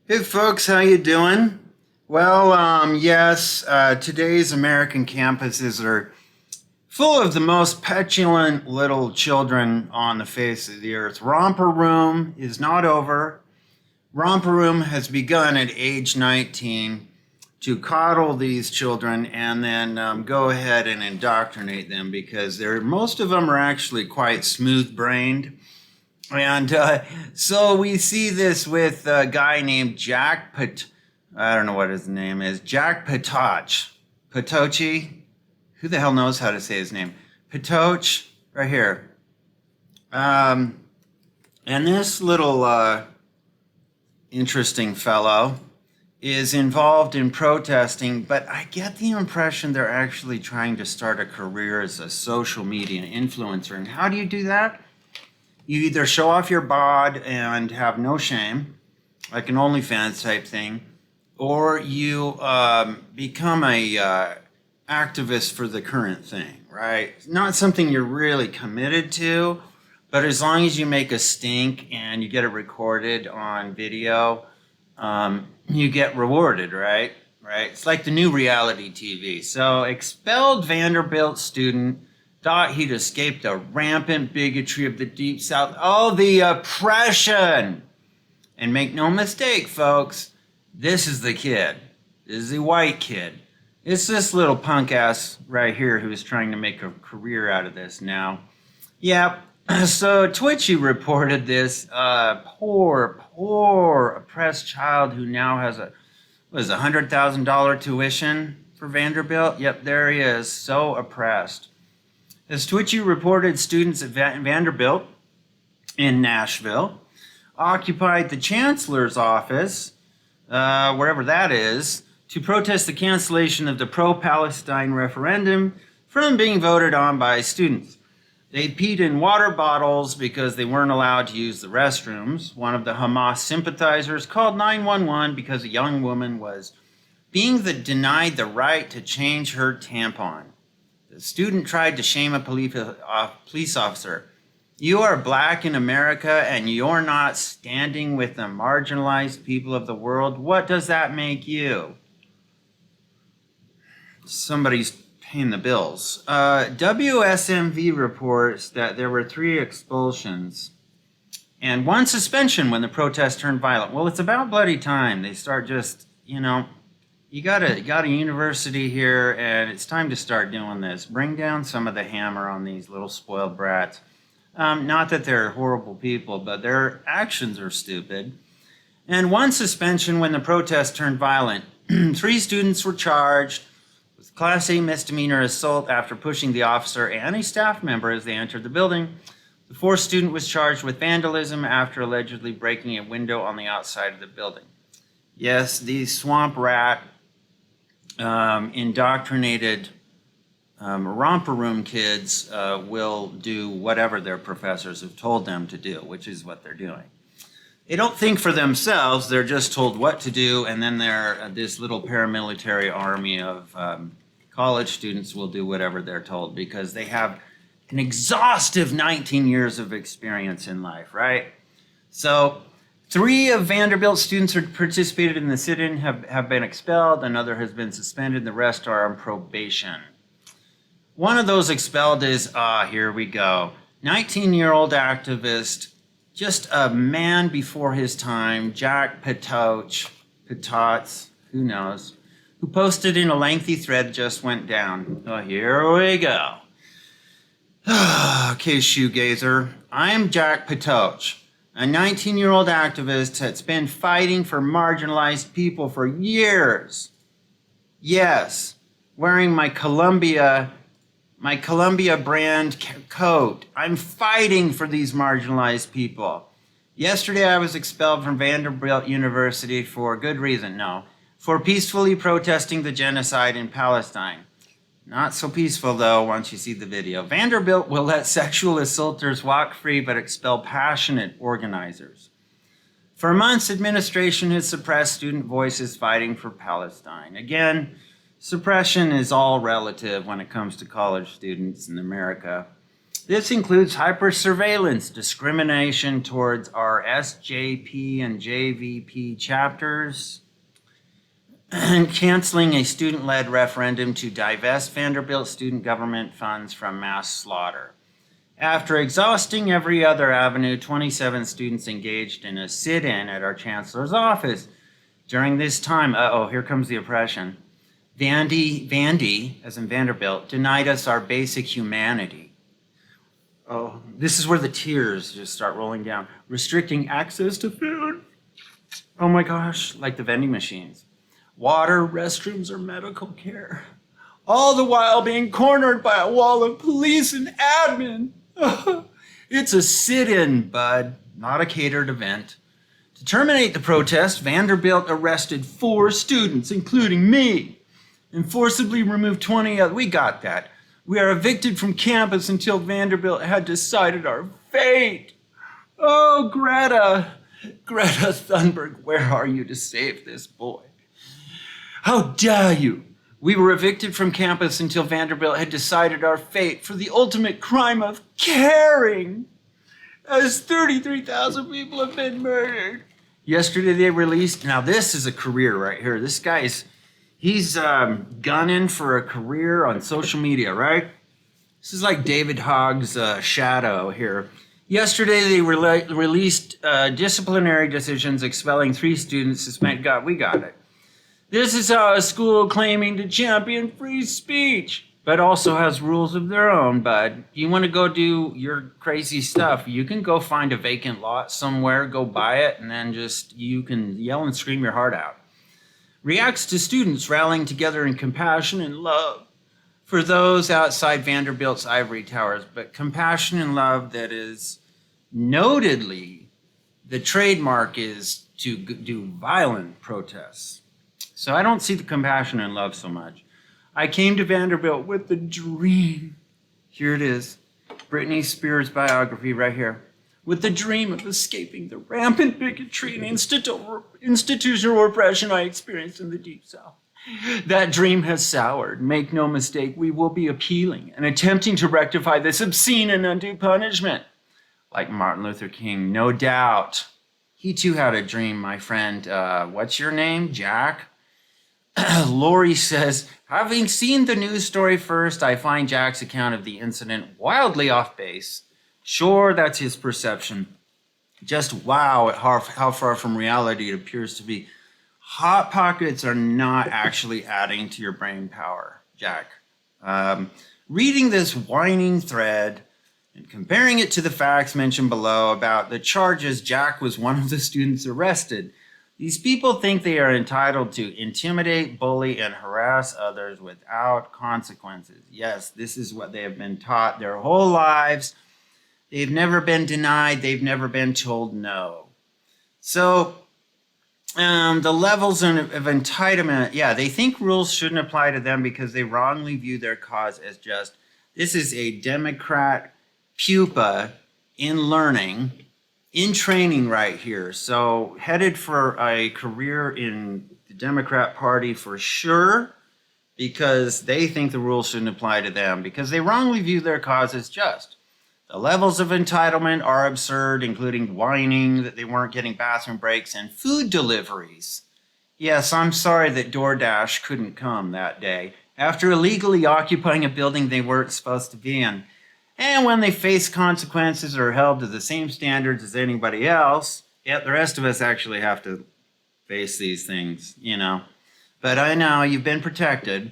Hey folks, how you doing? Yes, today's American campuses are full of the most petulant little children on the face of the earth. Romper Room is not over. Romper Room has begun at age 19 to coddle these children and then go ahead and indoctrinate them because most of them are actually quite smooth-brained. And so we see this with a guy named I don't know what his name is. Jack Patochi. Who the hell knows how to say his name? Patoch, right here. And this little interesting fellow is involved in protesting, but I get the impression they're actually trying to start a career as a social media influencer. And how do you do that? You either show off your bod and have no shame, like an OnlyFans type thing, or you become a activist for the current thing, right? Not something you're really committed to, but as long as you make a stink and you get it recorded on video, you get rewarded, right? Right? It's like the new reality TV. So, expelled Vanderbilt student thought he'd escaped the rampant bigotry of the Deep South. Oh, the oppression! And make no mistake, folks, this is the kid. This is the white kid. It's this little punk ass right here who's trying to make a career out of this now. Yep. So Twitchy reported this poor oppressed child who now has $100,000 tuition for Vanderbilt. Yep, there he is, so oppressed. As Twitchy reported, students at Vanderbilt in Nashville occupied the chancellor's office, wherever that is, to protest the cancellation of the pro-Palestine referendum from being voted on by students. They peed in water bottles because they weren't allowed to use the restrooms. One of the Hamas sympathizers called 911 because a young woman was being denied the right to change her tampon. The student tried to shame a police officer. You are black in America and you're not standing with the marginalized people of the world. What does that make you? Somebody's paying the bills. WSMV reports that there were 3 expulsions and 1 suspension when the protest turned violent. Well, it's about bloody time. They start just, you got a university here, and it's time to start doing this. Bring down some of the hammer on these little spoiled brats. Not that they're horrible people, but their actions are stupid. And 1 suspension when the protest turned violent. 3 students were charged with Class A misdemeanor assault after pushing the officer and a staff member as they entered the building. The 4th student was charged with vandalism after allegedly breaking a window on the outside of the building. Yes, these swamp rat indoctrinated romper room kids will do whatever their professors have told them to do, which is what they're doing. They don't think for themselves, they're just told what to do, and then this little paramilitary army of college students will do whatever they're told because they have an exhaustive 19 years of experience in life, right? So 3 of Vanderbilt students who participated in the sit-in have been expelled. Another has been suspended. The rest are on probation. One of those expelled is, here we go, 19-year-old activist, just a man before his time, Jack Patots, who knows, who posted in a lengthy thread that just went down. Oh, here we go. Okay, shoegazer, I am Jack Patoch, a 19-year-old activist that's been fighting for marginalized people for years. Yes, wearing my Columbia brand coat. I'm fighting for these marginalized people. Yesterday I was expelled from Vanderbilt University for good reason, for peacefully protesting the genocide in Palestine. Not so peaceful, though, once you see the video. Vanderbilt will let sexual assaulters walk free but expel passionate organizers. For months, administration has suppressed student voices fighting for Palestine. Again, suppression is all relative when it comes to college students in America. This includes hypersurveillance, discrimination towards our SJP and JVP chapters, and canceling a student-led referendum to divest Vanderbilt student government funds from mass slaughter. After exhausting every other avenue, 27 students engaged in a sit-in at our chancellor's office. During this time, here comes the oppression. Vandy, as in Vanderbilt, denied us our basic humanity. Oh, this is where the tears just start rolling down. Restricting access to food. Oh my gosh, like the vending machines. Water, restrooms, or medical care. All the while being cornered by a wall of police and admin. It's a sit-in, bud, not a catered event. To terminate the protest, Vanderbilt arrested 4 students, including me, and forcibly removed 20 others. We got that. We are evicted from campus until Vanderbilt had decided our fate. Oh, Greta Thunberg, where are you to save this boy? How dare you? We were evicted from campus until Vanderbilt had decided our fate for the ultimate crime of caring, as 33,000 people have been murdered. Yesterday they released, now this is a career right here. This guy's, he's gunning for a career on social media, right? This is like David Hogg's shadow here. Yesterday they released disciplinary decisions expelling 3 students suspended. God, we got it. This is how a school claiming to champion free speech, but also has rules of their own, bud. You want to go do your crazy stuff, you can go find a vacant lot somewhere, go buy it, and then you can yell and scream your heart out. Reacts to students rallying together in compassion and love for those outside Vanderbilt's ivory towers, but compassion and love that is notedly, the trademark is to do violent protests. So I don't see the compassion and love so much. I came to Vanderbilt with the dream. Here it is, Britney Spears' biography right here. With the dream of escaping the rampant bigotry and institutional repression I experienced in the Deep South. That dream has soured. Make no mistake, we will be appealing and attempting to rectify this obscene and undue punishment. Like Martin Luther King, no doubt. He too had a dream, my friend. What's your name? Jack? Lori says, having seen the news story first, I find Jack's account of the incident wildly off base. Sure, that's his perception. Just wow at how far from reality it appears to be. Hot Pockets are not actually adding to your brain power, Jack. Reading this whining thread and comparing it to the facts mentioned below about the charges, Jack was one of the students arrested. These people think they are entitled to intimidate, bully, and harass others without consequences. Yes, this is what they have been taught their whole lives. They've never been denied. They've never been told no. So the levels of entitlement, yeah, they think rules shouldn't apply to them because they wrongly view their cause as just. This is a Democrat pupa in learning, in training right here. So headed for a career in the Democrat Party for sure, because they think the rules shouldn't apply to them, because they wrongly view their cause as just. The levels of entitlement are absurd, including whining that they weren't getting bathroom breaks and food deliveries. Yes, I'm sorry that DoorDash couldn't come that day after illegally occupying a building they weren't supposed to be in. And when they face consequences or are held to the same standards as anybody else, yet the rest of us actually have to face these things, you know. But I know you've been protected.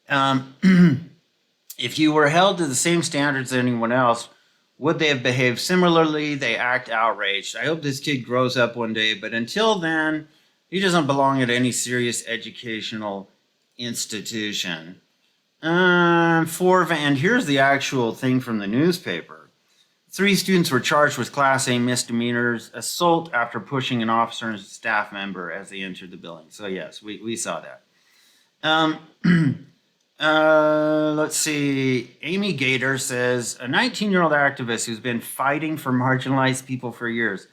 If you were held to the same standards as anyone else, would they have behaved similarly? They act outraged. I hope this kid grows up one day, but until then, he doesn't belong at any serious educational institution. And here's the actual thing from the newspaper. 3 students were charged with Class A misdemeanors, assault after pushing an officer and staff member as they entered the building. So yes, we saw that. Let's see. Amy Gator says, a 19-year-old activist who's been fighting for marginalized people for years.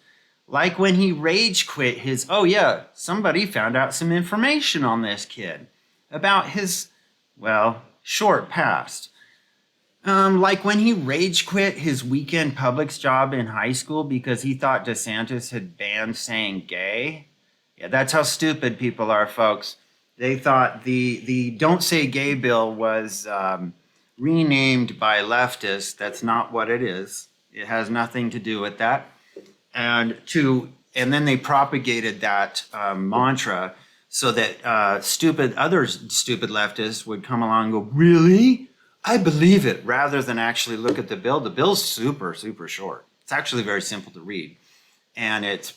Like when he rage quit his, somebody found out some information on this kid about his, short past. Like when he rage quit his weekend Publix job in high school because he thought DeSantis had banned saying gay. Yeah, that's how stupid people are, folks. They thought the Don't Say Gay bill was renamed by leftists. That's not what it is. It has nothing to do with that. And then they propagated that mantra so that other stupid leftists would come along and go, really? I believe it, rather than actually look at the bill. The bill's super, super short. It's actually very simple to read. And it's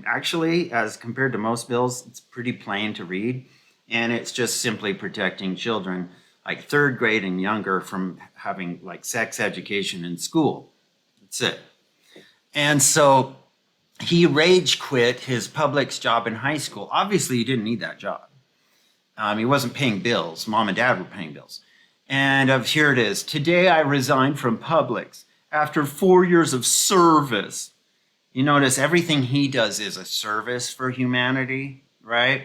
actually, as compared to most bills, it's pretty plain to read. And it's just simply protecting children, like third grade and younger, from having like sex education in school. That's it. And so he rage quit his Publix job in high school. Obviously, he didn't need that job. He wasn't paying bills. Mom and dad were paying bills. And here it is. Today I resigned from Publix after 4 years of service. You notice everything he does is a service for humanity, right?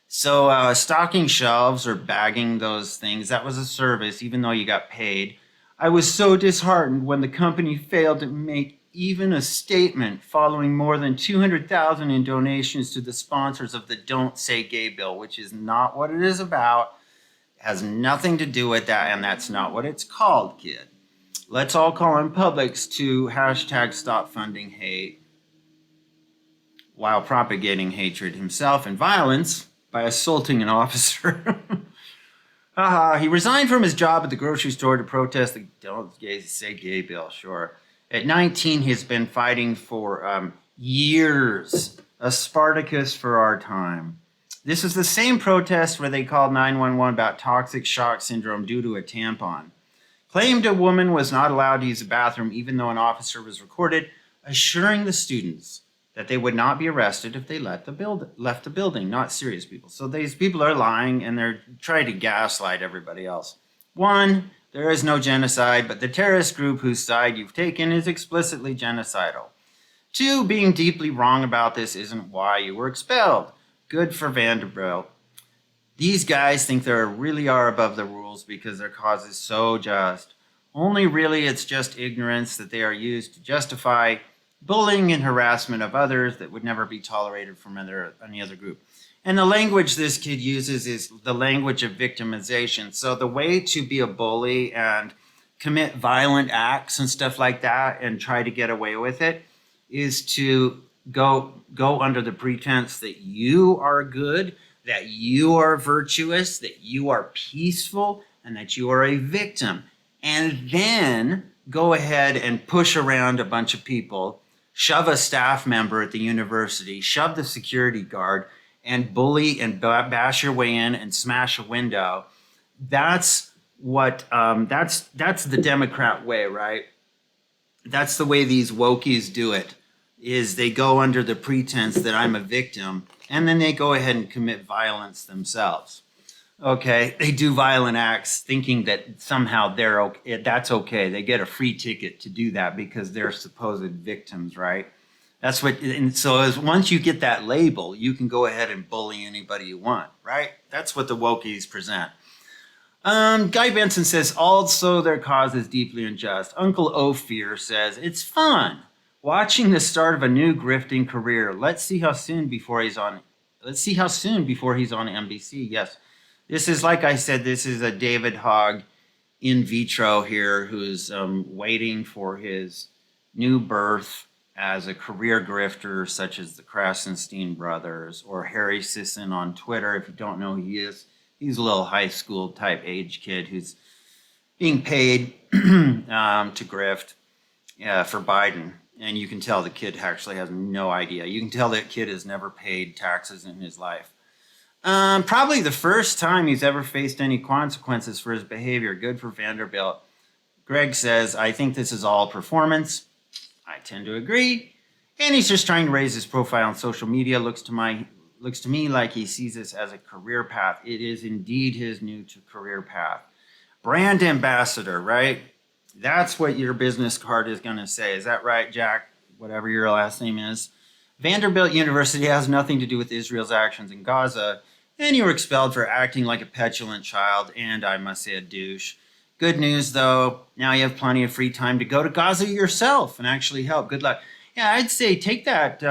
So stocking shelves or bagging those things, that was a service, even though you got paid. I was so disheartened when the company failed to make even a statement following more than $200,000 in donations to the sponsors of the Don't Say Gay bill, which is not what it is about. Has nothing to do with that, and that's not what it's called, kid. Let's all call on Publix to hashtag stop funding hate while propagating hatred himself and violence by assaulting an officer. He resigned from his job at the grocery store to protest the Don't Say Gay bill, sure. At 19, he's been fighting for years, a Spartacus for our time. This is the same protest where they called 911 about toxic shock syndrome due to a tampon. Claimed a woman was not allowed to use the bathroom even though an officer was recorded, assuring the students that they would not be arrested if they left the building. Not serious people. So these people are lying and they're trying to gaslight everybody else. 1, there is no genocide, but the terrorist group whose side you've taken is explicitly genocidal. 2, being deeply wrong about this isn't why you were expelled. Good for Vanderbilt. These guys think they really are above the rules because their cause is so just. Only really it's just ignorance that they are used to justify bullying and harassment of others that would never be tolerated from any other group. And the language this kid uses is the language of victimization. So the way to be a bully and commit violent acts and stuff like that and try to get away with it is to go under the pretense that you are good, that you are virtuous, that you are peaceful, and that you are a victim. And then go ahead and push around a bunch of people, shove a staff member at the university, shove the security guard, and bully and bash your way in and smash a window. That's what that's the Democrat way, right? That's the way these wokies do it. Is they go under the pretense that I'm a victim, and then they go ahead and commit violence themselves. Okay, they do violent acts thinking that somehow that's okay. They get a free ticket to do that because they're supposed victims, right? That's what, and so once you get that label, you can go ahead and bully anybody you want, right? That's what the wokies present. Guy Benson says, also their cause is deeply unjust. Uncle Ophir says, it's fun watching the start of a new grifting career. Let's see how soon before he's on NBC. Yes. This is, like I said, this is a David Hogg in vitro here who's waiting for his new birth as a career grifter, such as the Krasenstein brothers or Harry Sisson on Twitter. If you don't know who he is, he's a little high school type age kid who's being paid to grift for Biden. And you can tell the kid actually has no idea. You can tell that kid has never paid taxes in his life. Probably the first time he's ever faced any consequences for his behavior. Good for Vanderbilt. Greg says, I think this is all performance. I tend to agree. And he's just trying to raise his profile on social media. Looks to me like he sees this as a career path. It is indeed his new career path. Brand ambassador, right? That's what your business card is going to say. Is that right, Jack? Whatever your last name is. Vanderbilt University has nothing to do with Israel's actions in Gaza, and you were expelled for acting like a petulant child, and I must say a douche. Good news, though, now you have plenty of free time to go to Gaza yourself and actually help. Good luck. Yeah, I'd say take that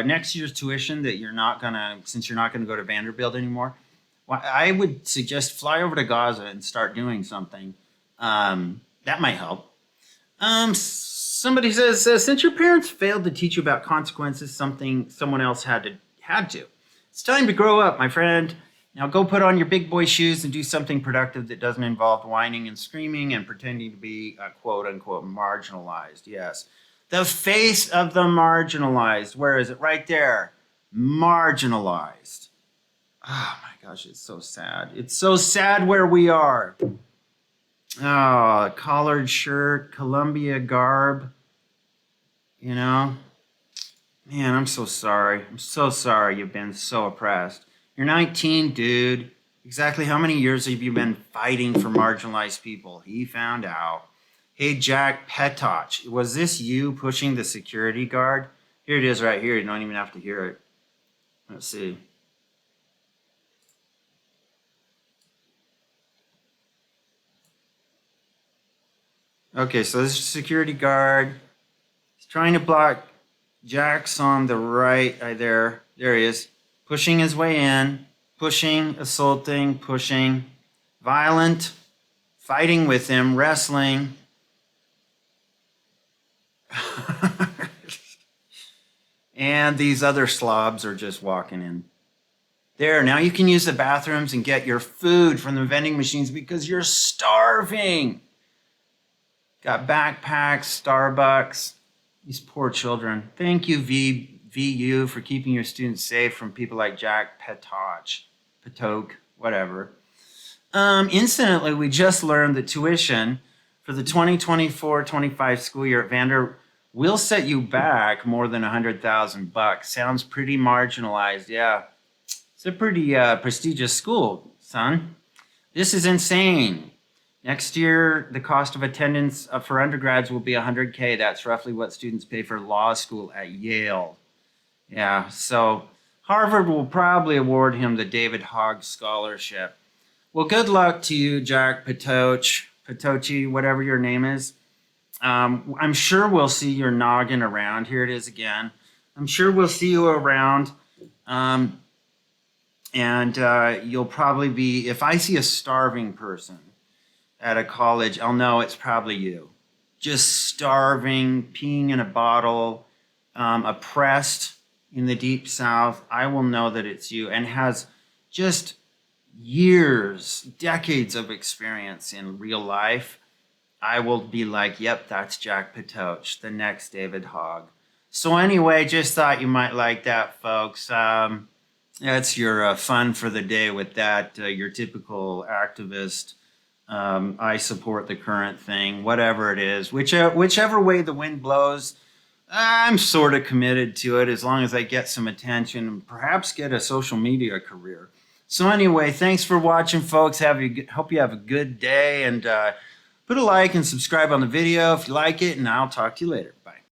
next year's tuition that you're not gonna, since you're not gonna go to Vanderbilt anymore. Well, I would suggest fly over to Gaza and start doing something. That might help. Somebody says, since your parents failed to teach you about consequences, someone else had to. It's time to grow up, my friend. Now go put on your big boy shoes and do something productive that doesn't involve whining and screaming and pretending to be quote unquote marginalized. Yes. The face of the marginalized. Where is it? Right there. Marginalized. Oh my gosh, it's so sad. It's so sad where we are. Oh, collared shirt, Columbia garb. You know? Man, I'm so sorry. I'm so sorry you've been so oppressed. You're 19, dude. Exactly how many years have you been fighting for marginalized people? He found out. Hey, Jack Petoch, was this you pushing the security guard? Here it is right here. You don't even have to hear it. Let's see. Okay, so this is security guard. He's trying to block Jack's on the right. There he is. Pushing his way in. Pushing, assaulting, pushing. Violent. Fighting with him. Wrestling. And these other slobs are just walking in. There, now you can use the bathrooms and get your food from the vending machines because you're starving. Got backpacks, Starbucks. These poor children. Thank you, VU, for keeping your students safe from people like Jack Petoch, whatever. Incidentally, we just learned that tuition for the 2024-25 school year at Vander will set you back more than $100,000. Sounds pretty marginalized, yeah. It's a pretty prestigious school, son. This is insane. Next year, the cost of attendance for undergrads will be $100K. That's roughly what students pay for law school at Yale. Yeah, so Harvard will probably award him the David Hogg Scholarship. Well, good luck to you, Jack Petochi, whatever your name is. I'm sure we'll see your noggin around. Here it is again. I'm sure we'll see you around. And you'll probably be, if I see a starving person at a college, I'll know it's probably you. Just starving, peeing in a bottle, oppressed in the deep South. I will know that it's you and has just years, decades of experience in real life. I will be like, yep, that's Jack Petoch, the next David Hogg. So anyway, just thought you might like that, folks. That's your fun for the day with that, your typical activist. I support the current thing, whatever it is. Whichever way the wind blows, I'm sort of committed to it as long as I get some attention and perhaps get a social media career. So anyway, thanks for watching, folks. Hope you have a good day, and put a like and subscribe on the video if you like it, and I'll talk to you later.